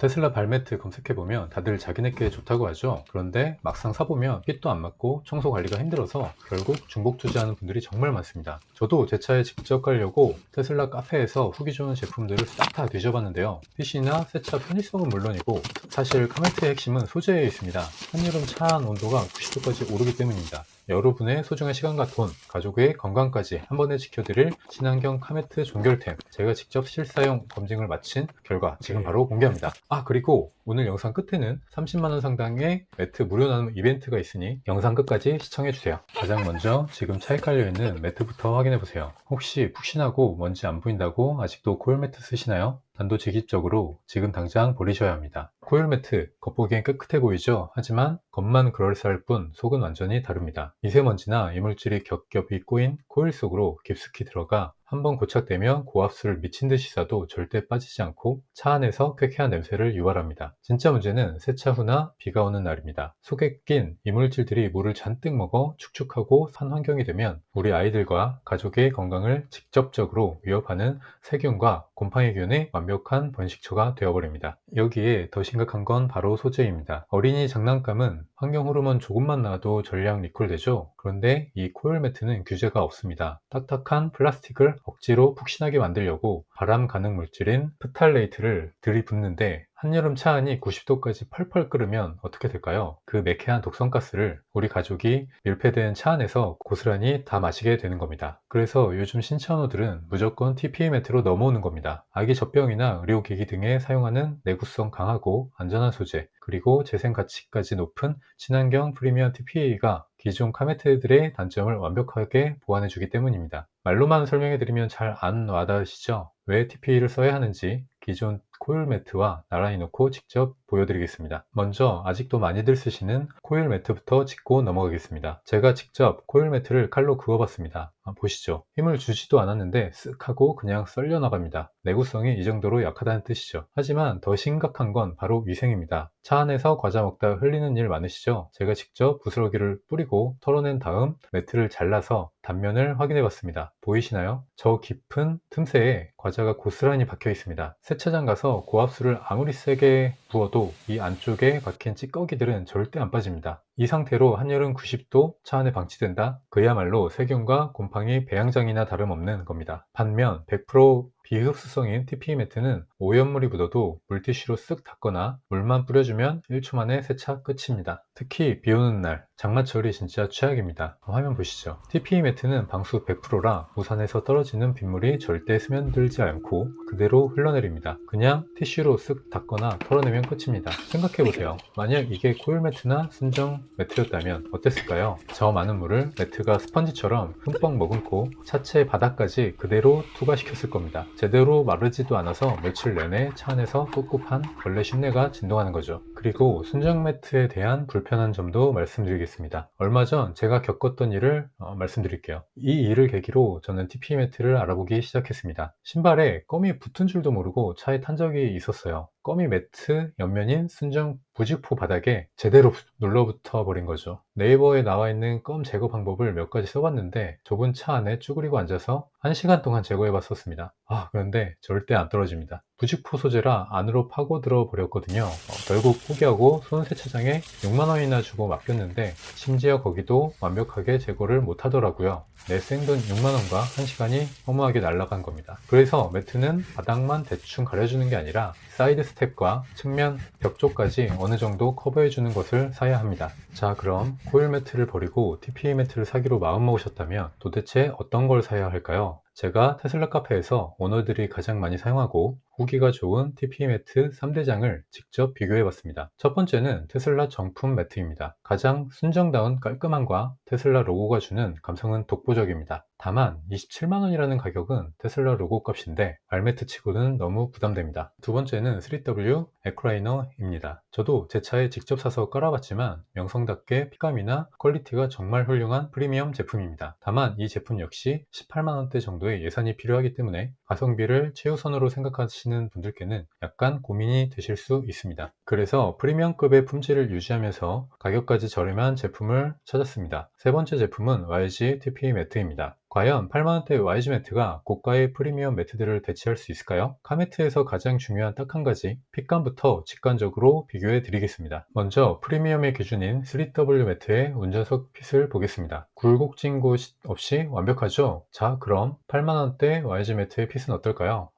테슬라 발매트 검색해보면 다들 자기네께 좋다고 하죠. 그런데 막상 사보면 핏도 안 맞고 청소 관리가 힘들어서 결국 중복 투자하는 분들이 정말 많습니다. 저도 제 차에 직접 깔려고 테슬라 카페에서 후기 좋은 제품들을 싹 다 뒤져봤는데요. 핏이나 세차 편의성은 물론이고 사실 카멘트의 핵심은 소재에 있습니다. 한여름 차 안 온도가 90도까지 오르기 때문입니다. 여러분의 소중한 시간과 돈, 가족의 건강까지 한 번에 지켜드릴 친환경 카메트 종결템, 제가 직접 실사용 검증을 마친 결과 지금 바로 공개합니다. 그리고 오늘 영상 끝에는 30만원 상당의 매트 무료 나눔 이벤트가 있으니 영상 끝까지 시청해주세요. 가장 먼저 지금 차에 깔려있는 매트부터 확인해보세요. 혹시 푹신하고 먼지 안 보인다고 아직도 코일 매트 쓰시나요? 단도직입적으로 지금 당장 버리셔야 합니다. 코일 매트 겉보기엔 깨끗해 보이죠? 하지만 겉만 그럴싸할 뿐 속은 완전히 다릅니다. 미세먼지나 이물질이 겹겹이 꼬인 코일 속으로 깊숙이 들어가 한번 고착되면 고압수를 미친듯이 쏴도 절대 빠지지 않고 차 안에서 쾌쾌한 냄새를 유발합니다. 진짜 문제는 세차 후나 비가 오는 날입니다. 속에 낀 이물질들이 물을 잔뜩 먹어 축축하고 산 환경이 되면 우리 아이들과 가족의 건강을 직접적으로 위협하는 세균과 곰팡이균의 완벽한 번식처가 되어버립니다. 여기에 더 심각한 건 바로 소재입니다. 어린이 장난감은 환경 호르몬 조금만 나와도 전량 리콜되죠. 그런데 이 코일 매트는 규제가 없습니다. 딱딱한 플라스틱을 억지로 푹신하게 만들려고 바람 가능 물질인 프탈레이트를 들이붓는데 한여름 차 안이 90도까지 펄펄 끓으면 어떻게 될까요? 그 매캐한 독성가스를 우리 가족이 밀폐된 차 안에서 고스란히 다 마시게 되는 겁니다. 그래서 요즘 신차원호들은 무조건 TPE 매트로 넘어오는 겁니다. 아기 젖병이나 의료기기 등에 사용하는 내구성 강하고 안전한 소재, 그리고 재생 가치까지 높은 친환경 프리미엄 TPE가 기존 카메트들의 단점을 완벽하게 보완해주기 때문입니다. 말로만 설명해드리면 잘 안 와닿으시죠? 왜 TPE를 써야 하는지 기존 코일 매트와 나란히 놓고 직접 보여드리겠습니다. 먼저 아직도 많이들 쓰시는 코일 매트부터 짚고 넘어가겠습니다. 제가 직접 코일 매트를 칼로 그어봤습니다. 보시죠. 힘을 주지도 않았는데 쓱 하고 그냥 썰려 나갑니다. 내구성이 이 정도로 약하다는 뜻이죠. 하지만 더 심각한 건 바로 위생입니다. 차 안에서 과자 먹다 흘리는 일 많으시죠? 제가 직접 부스러기를 뿌리고 털어낸 다음 매트를 잘라서 단면을 확인해 봤습니다. 보이시나요? 저 깊은 틈새에 과자가 고스란히 박혀 있습니다. 세차장 가서 고압수를 아무리 세게 부어도 이 안쪽에 박힌 찌꺼기들은 절대 안 빠집니다. 이 상태로 한여름 90도 차 안에 방치된다? 그야말로 세균과 곰팡이 배양장이나 다름없는 겁니다. 반면 100% 비흡수성인 TPE 매트는 오염물이 묻어도 물티슈로 쓱 닦거나 물만 뿌려주면 1초 만에 세차 끝입니다. 특히 비 오는 날, 장마철이 진짜 최악입니다. 화면 보시죠. TPE 매트는 방수 100%라 우산에서 떨어지는 빗물이 절대 스며들지 않고 그대로 흘러내립니다. 그냥 티슈로 쓱 닦거나 털어내면 끝입니다. 생각해보세요. 만약 이게 코일 매트나 순정 매트였다면 어땠을까요? 저 많은 물을 매트가 스펀지처럼 흠뻑 머금고 차체 바닥까지 그대로 투과시켰을 겁니다. 제대로 마르지도 않아서 며칠 내내 차 안에서 꿉꿉한 벌레 쉰내가 진동하는 거죠. 그리고 순정 매트에 대한 불편한 점도 말씀드리겠습니다. 얼마 전 제가 겪었던 일을 말씀드릴게요. 이 일을 계기로 저는 TPE 매트를 알아보기 시작했습니다. 신발에 껌이 붙은 줄도 모르고 차에 탄 적이 있었어요. 껌이 매트 옆면인 순정 부직포 바닥에 제대로 눌러붙어 버린 거죠. 네이버에 나와 있는 껌 제거 방법을 몇 가지 써봤는데 좁은 차 안에 쭈그리고 앉아서 1시간 동안 제거해 봤었습니다. 그런데 절대 안 떨어집니다. 부직포 소재라 안으로 파고들어 버렸거든요. 결국 포기하고 손세차장에 6만원이나 주고 맡겼는데 심지어 거기도 완벽하게 제거를 못 하더라고요. 내 생돈 6만원과 1시간이 허무하게 날아간 겁니다. 그래서 매트는 바닥만 대충 가려주는 게 아니라 사이드 스텝과 측면 벽 쪽까지 어느 정도 커버해주는 것을 사야 합니다. 자, 그럼 코일 매트를 버리고 TPE 매트를 사기로 마음먹으셨다면 도대체 어떤 걸 사야 할까요? 제가 테슬라 카페에서 오너들이 가장 많이 사용하고 후기가 좋은 TPE 매트 3대장을 직접 비교해 봤습니다. 첫 번째는 테슬라 정품 매트입니다. 가장 순정다운 깔끔함과 테슬라 로고가 주는 감성은 독보적입니다. 다만 27만원이라는 가격은 테슬라 로고 값인데 알매트 치고는 너무 부담됩니다. 두 번째는 3W 에크라이너입니다. 저도 제 차에 직접 사서 깔아봤지만 명성답게 핏감이나 퀄리티가 정말 훌륭한 프리미엄 제품입니다. 다만 이 제품 역시 18만원대 정도의 예산이 필요하기 때문에 가성비를 최우선으로 생각하시는 분들께는 약간 고민이 되실 수 있습니다. 그래서 프리미엄급의 품질을 유지하면서 가격까지 저렴한 제품을 찾았습니다. 세 번째 제품은 YG TPE 매트입니다. 과연 8만원대 YG 매트가 고가의 프리미엄 매트들을 대체할 수 있을까요? 카매트에서 가장 중요한 딱 한 가지, 핏감부터 직관적으로 비교해 드리겠습니다. 먼저 프리미엄의 기준인 3W 매트의 운전석 핏을 보겠습니다. 굴곡진 곳 없이 완벽하죠? 자, 그럼 8만원대 YG 매트의 핏은 어떨까요?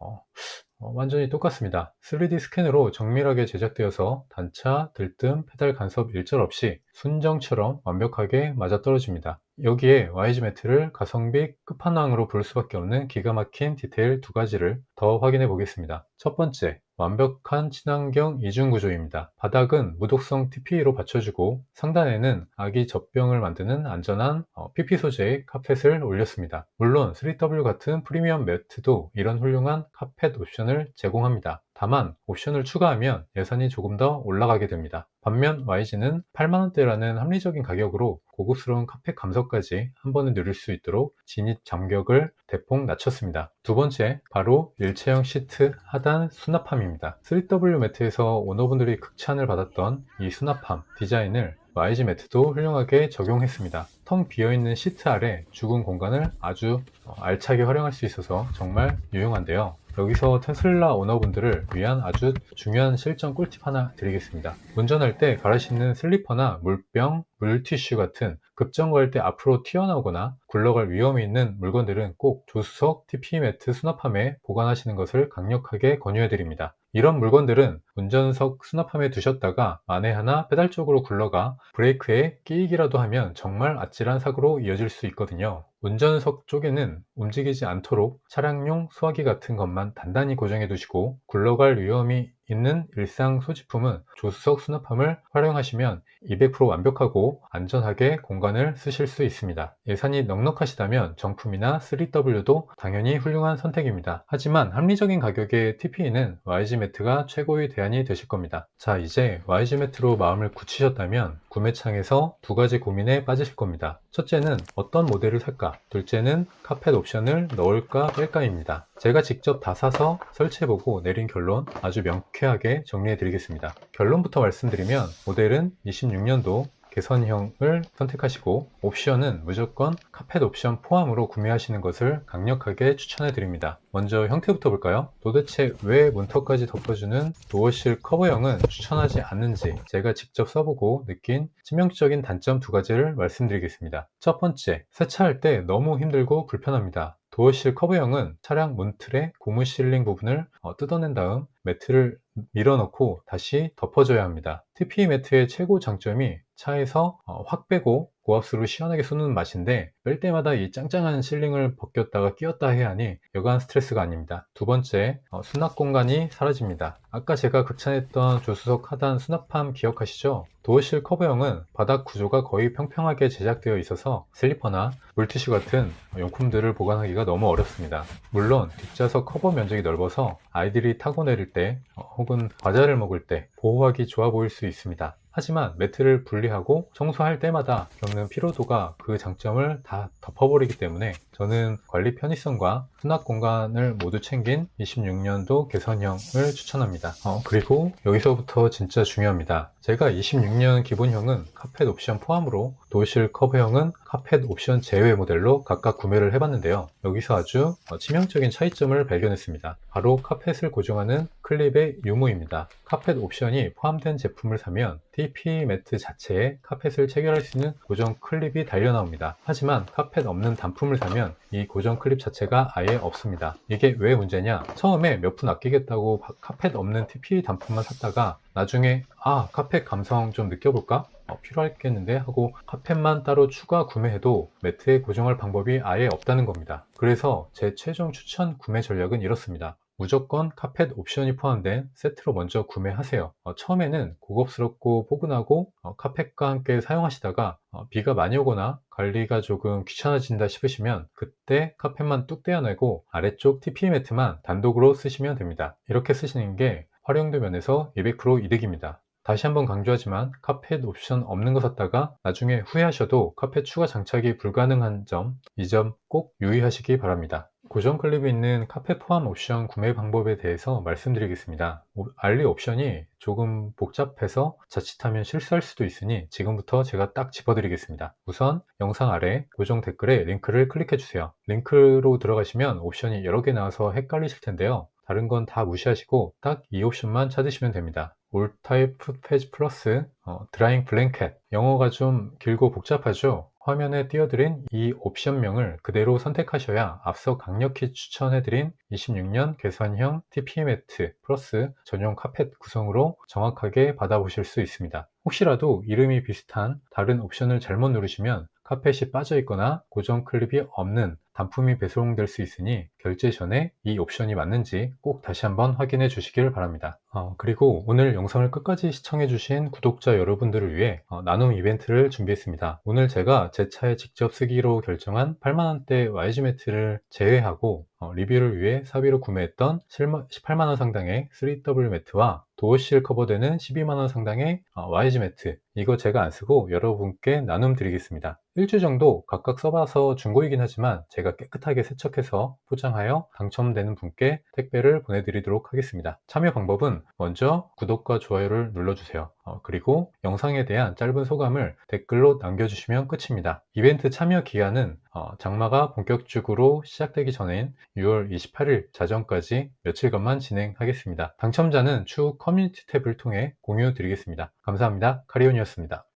완전히 똑같습니다. 3D 스캔으로 정밀하게 제작되어서 단차, 들뜸, 페달 간섭 일절 없이 순정처럼 완벽하게 맞아떨어집니다. 여기에 YG 매트를 가성비 끝판왕으로 볼 수밖에 없는 기가 막힌 디테일 두 가지를 더 확인해 보겠습니다. 첫 번째, 완벽한 친환경 이중 구조입니다. 바닥은 무독성 TPE로 받쳐주고 상단에는 아기 젖병을 만드는 안전한 PP 소재의 카펫을 올렸습니다. 물론 3W 같은 프리미엄 매트도 이런 훌륭한 카펫 옵션을 제공합니다. 다만 옵션을 추가하면 예산이 조금 더 올라가게 됩니다. 반면 YG는 8만원대라는 합리적인 가격으로 고급스러운 카펫 감성까지 한 번에 누릴 수 있도록 진입 장벽을 대폭 낮췄습니다. 두 번째, 바로 일체형 시트 하단 수납함입니다. 3W 매트에서 오너분들이 극찬을 받았던 이 수납함 디자인을 YG 매트도 훌륭하게 적용했습니다. 텅 비어있는 시트 아래 죽은 공간을 아주 알차게 활용할 수 있어서 정말 유용한데요. 여기서 테슬라 오너분들을 위한 아주 중요한 실전 꿀팁 하나 드리겠습니다. 운전할 때 갈아신는 슬리퍼나 물병, 물티슈 같은 급정거할 때 앞으로 튀어나오거나 굴러갈 위험이 있는 물건들은 꼭 조수석 TP 매트 수납함에 보관하시는 것을 강력하게 권유해 드립니다. 이런 물건들은 운전석 수납함에 두셨다가 만에 하나 페달 쪽으로 굴러가 브레이크에 끼이기라도 하면 정말 아찔한 사고로 이어질 수 있거든요. 운전석 쪽에는 움직이지 않도록 차량용 수화기 같은 것만 단단히 고정해 두시고 굴러갈 위험이 있는 일상 소지품은 조수석 수납함을 활용하시면 200% 완벽하고 안전하게 공간을 쓰실 수 있습니다. 예산이 넉넉하시다면 정품이나 3W도 당연히 훌륭한 선택입니다. 하지만 합리적인 가격의 TPE는 YG 매트가 최고의 대안이 되실 겁니다. 자, 이제 YG 매트로 마음을 굳히셨다면 구매창에서 두 가지 고민에 빠지실 겁니다. 첫째는 어떤 모델을 살까? 둘째는 카펫 옵션을 넣을까 뺄까입니다. 제가 직접 다 사서 설치해보고 내린 결론 아주 명쾌하게 정리해 드리겠습니다. 결론부터 말씀드리면 모델은 26년도 개선형을 선택하시고 옵션은 무조건 카펫 옵션 포함으로 구매하시는 것을 강력하게 추천해 드립니다. 먼저 형태부터 볼까요? 도대체 왜 문턱까지 덮어주는 도어실 커버형은 추천하지 않는지 제가 직접 써보고 느낀 치명적인 단점 두 가지를 말씀드리겠습니다. 첫 번째, 세차할 때 너무 힘들고 불편합니다. 도어실 커버형은 차량 문틀의 고무 실링 부분을 뜯어낸 다음 매트를 밀어넣고 다시 덮어줘야 합니다. TPE 매트의 최고 장점이 차에서 확 빼고 고압수로 시원하게 쏘는 맛인데 뺄 때마다 이 짱짱한 실링을 벗겼다가 끼웠다 해야 하니 여간 스트레스가 아닙니다. 두 번째, 수납 공간이 사라집니다. 아까 제가 극찬했던 조수석 하단 수납함 기억하시죠? 도어실 커버형은 바닥 구조가 거의 평평하게 제작되어 있어서 슬리퍼나 물티슈 같은 용품들을 보관하기가 너무 어렵습니다. 물론 뒷좌석 커버 면적이 넓어서 아이들이 타고 내릴 때 혹은 과자를 먹을 때 보호하기 좋아 보일 수 있습니다. 하지만 매트를 분리하고 청소할 때마다 겪는 피로도가 그 장점을 다 덮어버리기 때문에 저는 관리 편의성과 수납 공간을 모두 챙긴 26년도 개선형을 추천합니다. 그리고 여기서부터 진짜 중요합니다. 제가 26년 기본형은 카펫 옵션 포함으로 도어실 커버형은 카펫 옵션 제외 모델로 각각 구매를 해봤는데요. 여기서 아주 치명적인 차이점을 발견했습니다. 바로 카펫을 고정하는 클립의 유무입니다. 카펫 옵션이 포함된 제품을 사면 TP 매트 자체에 카펫을 체결할 수 있는 고정 클립이 달려 나옵니다. 하지만 카펫 없는 단품을 사면 이 고정 클립 자체가 아예 없습니다. 이게 왜 문제냐? 처음에 몇 푼 아끼겠다고 카펫 없는 TP 단품만 샀다가 나중에 카펫 감성 좀 느껴볼까? 필요하겠는데 하고 카펫만 따로 추가 구매해도 매트에 고정할 방법이 아예 없다는 겁니다. 그래서 제 최종 추천 구매 전략은 이렇습니다. 무조건 카펫 옵션이 포함된 세트로 먼저 구매하세요. 처음에는 고급스럽고 포근하고 카펫과 함께 사용하시다가 비가 많이 오거나 관리가 조금 귀찮아진다 싶으시면 그때 카펫만 뚝 떼어내고 아래쪽 TP 매트만 단독으로 쓰시면 됩니다. 이렇게 쓰시는 게 활용도 면에서 200% 이득입니다. 다시 한번 강조하지만 카펫 옵션 없는 거 샀다가 나중에 후회하셔도 카펫 추가 장착이 불가능한 점, 이 점 꼭 유의하시기 바랍니다. 고정 클립이 있는 카펫 포함 옵션 구매 방법에 대해서 말씀드리겠습니다. 알리 옵션이 조금 복잡해서 자칫하면 실수할 수도 있으니 지금부터 제가 딱 짚어드리겠습니다. 우선 영상 아래 고정 댓글에 링크를 클릭해 주세요. 링크로 들어가시면 옵션이 여러 개 나와서 헷갈리실 텐데요. 다른 건 다 무시하시고 딱 이 옵션만 찾으시면 됩니다. 올 타입 풋페이지 플러스 드라잉 블랭켓. 영어가 좀 길고 복잡하죠? 화면에 띄워드린 이 옵션명을 그대로 선택하셔야 앞서 강력히 추천해드린 26년 개선형 TPE 매트 플러스 전용 카펫 구성으로 정확하게 받아보실 수 있습니다. 혹시라도 이름이 비슷한 다른 옵션을 잘못 누르시면 카펫이 빠져 있거나 고정 클립이 없는 단품이 배송될 수 있으니 결제 전에 이 옵션이 맞는지 꼭 다시 한번 확인해 주시길 바랍니다. 그리고 오늘 영상을 끝까지 시청해 주신 구독자 여러분들을 위해 나눔 이벤트를 준비했습니다. 오늘 제가 제 차에 직접 쓰기로 결정한 8만원대 YG 매트를 제외하고 리뷰를 위해 사비로 구매했던 18만원 상당의 3W 매트와 도어실 커버되는 12만원 상당의 YG 매트, 이거 제가 안 쓰고 여러분께 나눔 드리겠습니다. 일주 정도 각각 써봐서 중고이긴 하지만 제가 깨끗하게 세척해서 포장하여 당첨되는 분께 택배를 보내드리도록 하겠습니다. 참여 방법은 먼저 구독과 좋아요를 눌러주세요. 그리고 영상에 대한 짧은 소감을 댓글로 남겨주시면 끝입니다. 이벤트 참여 기간은 장마가 본격적으로 시작되기 전인 6월 28일 자정까지 며칠간만 진행하겠습니다. 당첨자는 추후 커뮤니티 탭을 통해 공유 드리겠습니다. 감사합니다. 카리온이었습니다.